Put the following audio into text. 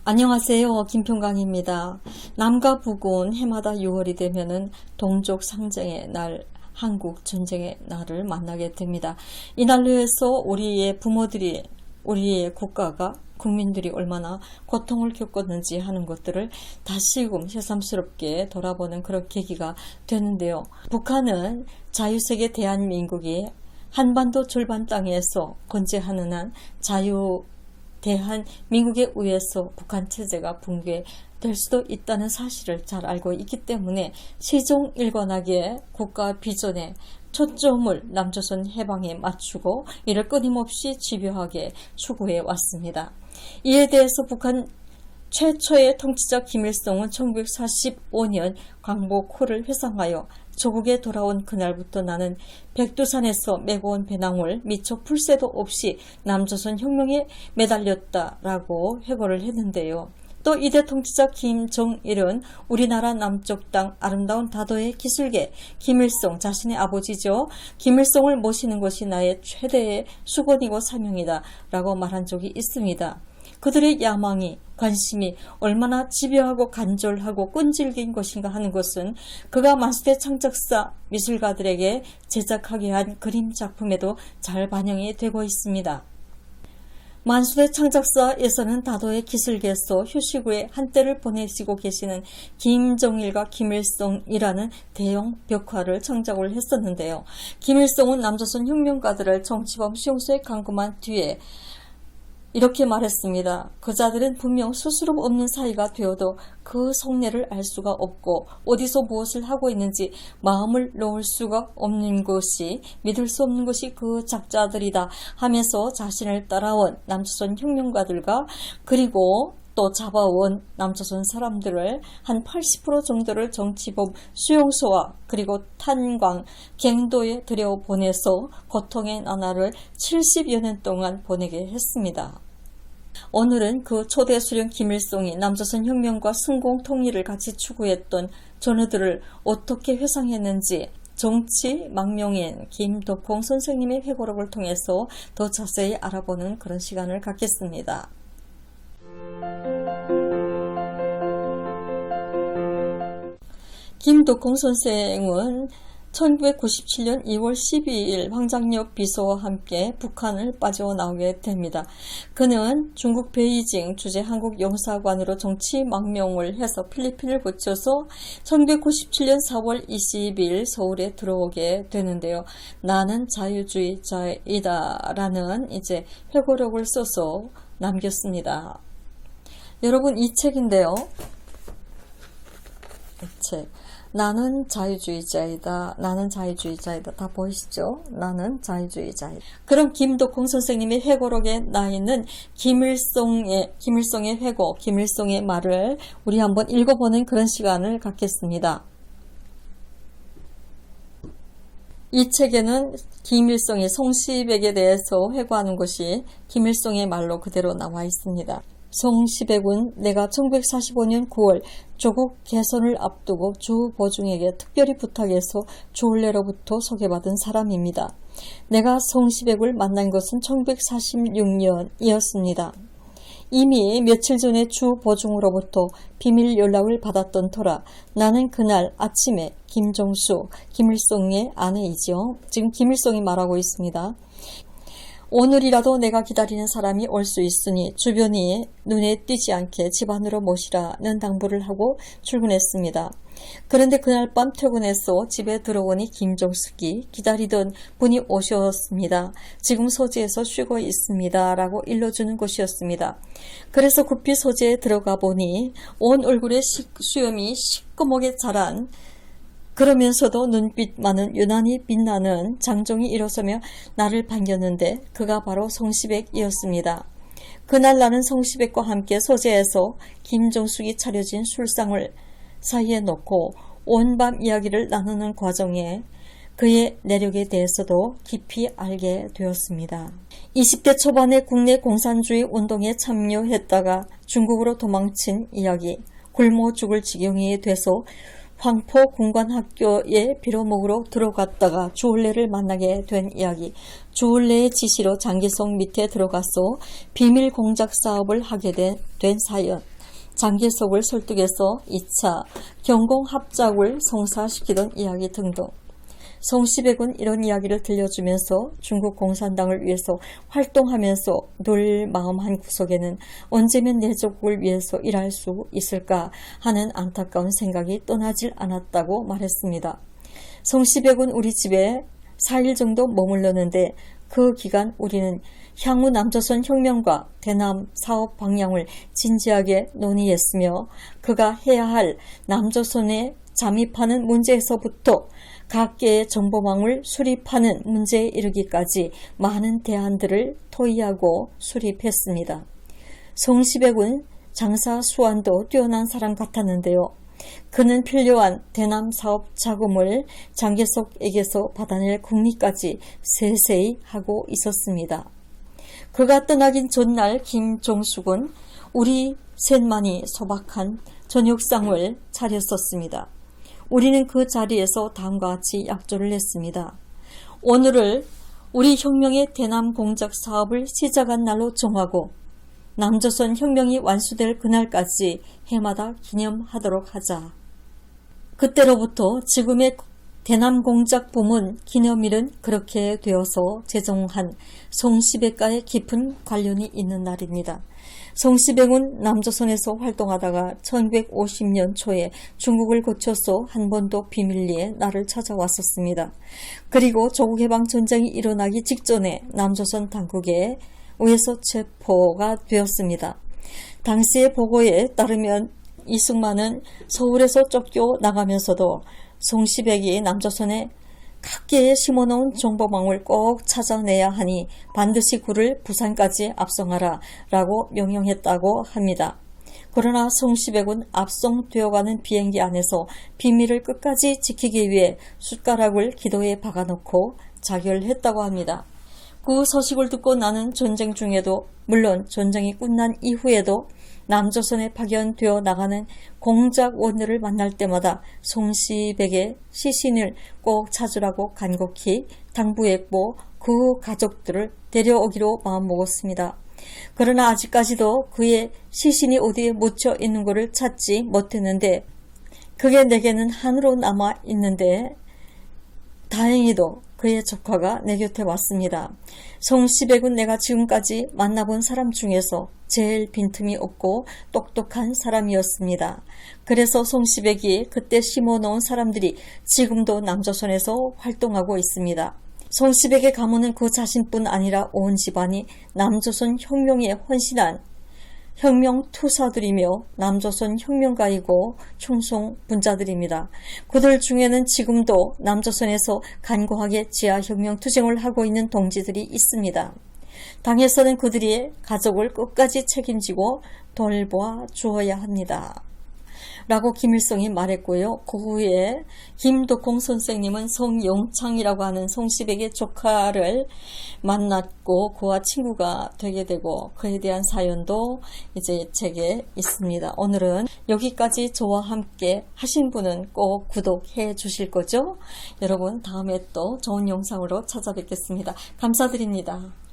안녕하세요. 김평강입니다. 남과 북은 해마다 6월이 되면은 동족 상쟁의 날, 한국 전쟁의 날을 만나게 됩니다. 이 날로 해서 우리의 부모들이, 우리의 국가가, 국민들이 얼마나 고통을 겪었는지 하는 것들을 다시금 새삼스럽게 돌아보는 그런 계기가 되는데요. 북한은 자유세계 대한민국이 한반도 절반 땅에서 건재하는 한 대한민국에 의해서 북한 체제가 붕괴될 수도 있다는 사실을 잘 알고 있기 때문에 시종일관하게 국가 비전에 초점을 남조선 해방에 맞추고 이를 끊임없이 집요하게 추구해 왔습니다. 이에 대해서 북한 최초의 통치자 김일성은 1945년 광복호를 회상하여 조국에 돌아온 그날부터 나는 백두산에서 메고 온 배낭을 미처 풀 새도 없이 남조선 혁명에 매달렸다라고 회고를 했는데요. 또 이대 통치자 김정일은 우리나라 남쪽 땅 아름다운 다도의 기술계 김일성 자신의 아버지죠. 김일성을 모시는 것이 나의 최대의 수건이고 사명이다 라고 말한 적이 있습니다. 그들의 야망이, 관심이 얼마나 집요하고 간절하고 끈질긴 것인가 하는 것은 그가 만수대 창작사 미술가들에게 제작하게 한 그림 작품에도 잘 반영이 되고 있습니다. 만수대 창작사에서는 다도의 기술계에서 휴식 후에 한때를 보내시고 계시는 김정일과 김일성이라는 대형 벽화를 창작을 했었는데요. 김일성은 남조선 혁명가들을 정치범 수용소에 감금한 뒤에 이렇게 말했습니다. 그자들은 분명 스스럼 없는 사이가 되어도 그 속내를 알 수가 없고 어디서 무엇을 하고 있는지 마음을 놓을 수가 없는 것이 믿을 수 없는 것이 그 작자들이다 하면서 자신을 따라온 남조선 혁명가들과 그리고 또 잡아온 남조선 사람들을 한 80% 정도를 정치범 수용소와 그리고 탄광, 갱도에 들여보내서 고통의 나날을 70여 년 동안 보내게 했습니다. 오늘은 그 초대 수령 김일성이 남조선 혁명과 승공 통일을 같이 추구했던 전우들을 어떻게 회상했는지 정치 망명인 김덕홍 선생님의 회고록을 통해서 더 자세히 알아보는 그런 시간을 갖겠습니다. 김덕홍 선생은 1997년 2월 12일 황장엽 비서와 함께 북한을 빠져나오게 됩니다. 그는 중국 베이징 주재 한국 영사관으로 정치 망명을 해서 필리핀을 거쳐서 1997년 4월 20일 서울에 들어오게 되는데요. 나는 자유주의자이다 라는 이제 회고록을 써서 남겼습니다. 여러분 이 책인데요. 이 책. 나는 자유주의자이다. 나는 자유주의자이다. 다 보이시죠? 나는 자유주의자이다. 그럼 김덕홍 선생님의 회고록에 나 있는 김일성의 회고, 김일성의 말을 우리 한번 읽어보는 그런 시간을 갖겠습니다. 이 책에는 김일성이 송시백에 대해서 회고하는 것이 김일성의 말로 그대로 나와 있습니다. 송시백은 내가 1945년 9월 조국 개선을 앞두고 주 보중에게 특별히 부탁해서 주올레로부터 소개받은 사람입니다. 내가 송시백을 만난 것은 1946년이었습니다. 이미 며칠 전에 주 보중으로부터 비밀 연락을 받았던 터라 나는 그날 아침에 김정수, 김일성의 아내이죠. 지금 김일성이 말하고 있습니다. 오늘이라도 내가 기다리는 사람이 올 수 있으니 주변이 눈에 띄지 않게 집 안으로 모시라는 당부를 하고 출근했습니다. 그런데 그날 밤 퇴근해서 집에 들어오니 김정숙이 기다리던 분이 오셨습니다. 지금 소재에서 쉬고 있습니다. 라고 일러주는 것이었습니다. 그래서 급히 소재에 들어가 보니 온 얼굴에 수염이 시꺼멓게 자란 그러면서도 눈빛만은 유난히 빛나는 장정이 일어서며 나를 반겼는데 그가 바로 송시백이었습니다. 그날 나는 송시백과 함께 소재에서 김정숙이 차려진 술상을 사이에 놓고 온 밤 이야기를 나누는 과정에 그의 내력에 대해서도 깊이 알게 되었습니다. 20대 초반에 국내 공산주의 운동에 참여했다가 중국으로 도망친 이야기, 굶어 죽을 지경이 돼서 황포 군관학교에 빌어먹으러 들어갔다가 주올레를 만나게 된 이야기, 주올레의 지시로 장기성 밑에 들어가서 비밀 공작 사업을 하게 된 사연, 장기석을 설득해서 2차 경공합작을 성사시키던 이야기 등등. 송시백은 이런 이야기를 들려주면서 중국 공산당을 위해서 활동하면서 늘 마음 한구석에는 언제면 내 조국을 위해서 일할 수 있을까 하는 안타까운 생각이 떠나질 않았다고 말했습니다. 송시백은 우리 집에 4일 정도 머물렀는데 그 기간 우리는 향후 남조선 혁명과 대남 사업 방향을 진지하게 논의했으며 그가 해야 할 남조선에 잠입하는 문제에서부터 각계의 정보망을 수립하는 문제에 이르기까지 많은 대안들을 토의하고 수립했습니다. 송시백은 장사 수완도 뛰어난 사람 같았는데요. 그는 필요한 대남 사업 자금을 장개석에게서 받아낼 궁리까지 세세히 하고 있었습니다. 그가 떠나긴 전날 김종숙은 우리 셋만이 소박한 저녁상을 차렸었습니다. 우리는 그 자리에서 다음과 같이 약조를 했습니다. 오늘을 우리 혁명의 대남 공작 사업을 시작한 날로 정하고 남조선 혁명이 완수될 그날까지 해마다 기념하도록 하자. 그때로부터 지금의 대남 공작 부문 기념일은 그렇게 되어서 제정한 송시백과의 깊은 관련이 있는 날입니다. 송시백은 남조선에서 활동하다가 1950년 초에 중국을 거쳐서 한 번도 비밀리에 나를 찾아왔었습니다. 그리고 조국해방전쟁이 일어나기 직전에 남조선 당국에 의해서 체포가 되었습니다. 당시의 보고에 따르면 이승만은 서울에서 쫓겨나가면서도 송시백이 남조선에 각계에 심어놓은 정보망을 꼭 찾아내야 하니 반드시 그를 부산까지 압송하라 라고 명령했다고 합니다. 그러나 송시백은 압송되어가는 비행기 안에서 비밀을 끝까지 지키기 위해 숟가락을 기도에 박아놓고 자결했다고 합니다. 그 소식을 듣고 나는 전쟁 중에도 물론 전쟁이 끝난 이후에도 남조선에 파견되어 나가는 공작원들을 만날 때마다 송시백의 시신을 꼭 찾으라고 간곡히 당부했고 그 가족들을 데려오기로 마음먹었습니다. 그러나 아직까지도 그의 시신이 어디에 묻혀 있는 것을 찾지 못했는데 그게 내게는 한으로 남아 있는데 다행히도 그의 조카가 내 곁에 왔습니다. 송시백은 내가 지금까지 만나본 사람 중에서 제일 빈틈이 없고 똑똑한 사람이었습니다. 그래서 송시백이 그때 심어놓은 사람들이 지금도 남조선에서 활동하고 있습니다. 송시백의 가문은 그 자신뿐 아니라 온 집안이 남조선 혁명에 헌신한 혁명투사들이며 남조선 혁명가이고 충성분자들입니다. 그들 중에는 지금도 남조선에서 간곡하게 지하혁명투쟁을 하고 있는 동지들이 있습니다. 당에서는 그들의 가족을 끝까지 책임지고 돌보아 주어야 합니다. 라고 김일성이 말했고요. 그 후에 김덕공 선생님은 송영창이라고 하는 송시백의 조카를 만났고 그와 친구가 되게 되고 그에 대한 사연도 이제 책에 있습니다. 오늘은 여기까지 저와 함께 하신 분은 꼭 구독해 주실 거죠? 여러분 다음에 또 좋은 영상으로 찾아뵙겠습니다. 감사드립니다.